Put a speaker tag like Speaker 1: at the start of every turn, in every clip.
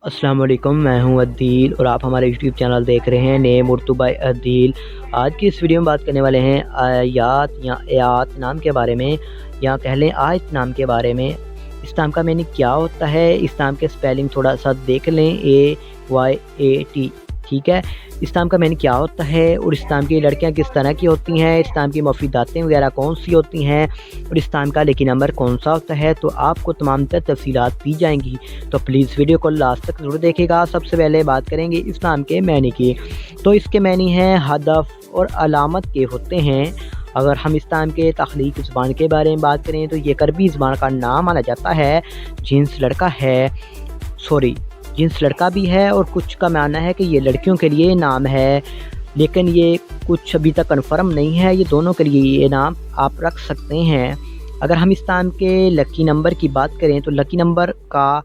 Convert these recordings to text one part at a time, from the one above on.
Speaker 1: अस्सलाम वालेकुम, मैं हूं अदील और आप हमारे यूट्यूब चैनल देख रहे हैं नेम उर्दू बाय अदील। आज की इस वीडियो में बात करने वाले हैं आयात या आयात नाम के बारे में, या कह लें आयत नाम के बारे में। इस नाम का मीनिंग क्या होता है, इस नाम के स्पेलिंग थोड़ा सा देख लें, AYAT, ठीक है। इस नाम का मीनिंग क्या होता है और इस नाम की लड़कियां किस तरह की होती हैं, इस नाम की मुफीदातें वगैरह कौन सी होती हैं और इस नाम का लेकिन नंबर कौन सा होता है, तो आपको तमाम तर तफसीलात दी जाएंगी। तो प्लीज़ वीडियो को लास्ट तक ज़रूर देखेगा। सबसे पहले बात करेंगे इस नाम के मैनी की। तो इसके मैनी हैं हदफ और अलामत के होते हैं। अगर हम इस नाम के तख्लीक ज़बान के बारे में बात करें तो ये करबी ज़बान का नाम माना जाता है। जिन्स लड़का भी है और कुछ का मानना है कि ये लड़कियों के लिए नाम है, लेकिन ये कुछ अभी तक कन्फर्म नहीं है। ये दोनों के लिए ये नाम आप रख सकते हैं। अगर हम इस नाम के लकी नंबर की बात करें तो लकी नंबर का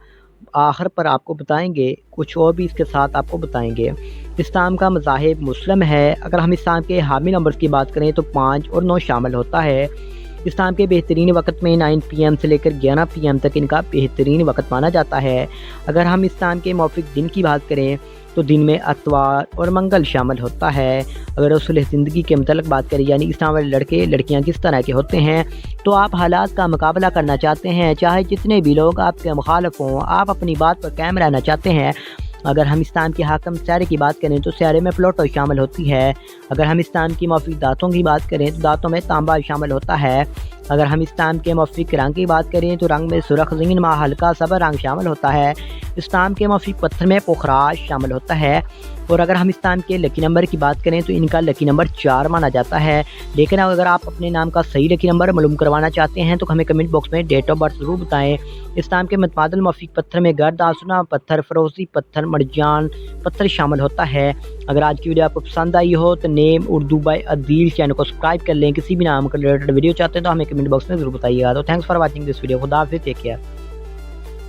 Speaker 1: आखिर पर आपको बताएंगे, कुछ और भी इसके साथ आपको बताएंगे। इस नाम का मज़ाहिब मुस्लिम है। अगर हम इस नाम के हामिल नंबर्स की बात करें तो 5 और 9 शामिल होता है। इस नाम के बेहतरीन वक्त में 9 PM से लेकर 11 PM तक इनका बेहतरीन वक्त माना जाता है। अगर हम इस नाम के मौफिक दिन की बात करें तो दिन में अतवार और मंगल शामिल होता है। अगर रसूल ज़िंदगी के मतलब बात करें, यानी इस नाम वाले लड़के लड़कियां किस तरह के होते हैं, तो आप हालात का मुकाबला करना चाहते हैं, चाहे जितने भी लोग आपके मुखालिफ हों, आप अपनी बात पर कायम रहना चाहते हैं। अगर हम इस नाम के हाकम स्यारे की बात करें तो स्यारे में प्लूटो शामिल होती है। अगर हम इस नाम की मौफिक दांतों की बात करें तो दांतों में तांबा शामिल होता है। अगर हम इस नाम के मौफिक रंग की बात करें तो रंग में सुरख ज़ीन मा हल्का सबर रंग शामिल होता है। इस नाम के मौफिक पत्थर में पुखराज शामिल होता है। और अगर हम इस नाम के लकी नंबर की बात करें तो इनका लकी नंबर 4 माना जाता है। लेकिन अगर आप अपने नाम का सही लकी नंबर मालूम करवाना चाहते हैं तो हमें कमेंट बॉक्स में डेट ऑफ बर्थ ज़रूर बताएं। इस नाम के मतबादल मौफिक पत्थर में गर्द आसुना पत्थर, फरोज़ी पत्थर, मरजान पत्थर शामिल होता है। अगर आज की वीडियो आपको पसंद आई हो तो name Urdu by Adeel channel को सब्सक्राइब कर लें। किसी भी नाम का रिलेटेड वीडियो चाहते हैं तो हमें कमेंट बॉक्स में ज़रूर बताइएगा। तो thanks for watching this video. खुदा हाफिज़, टेक केयर।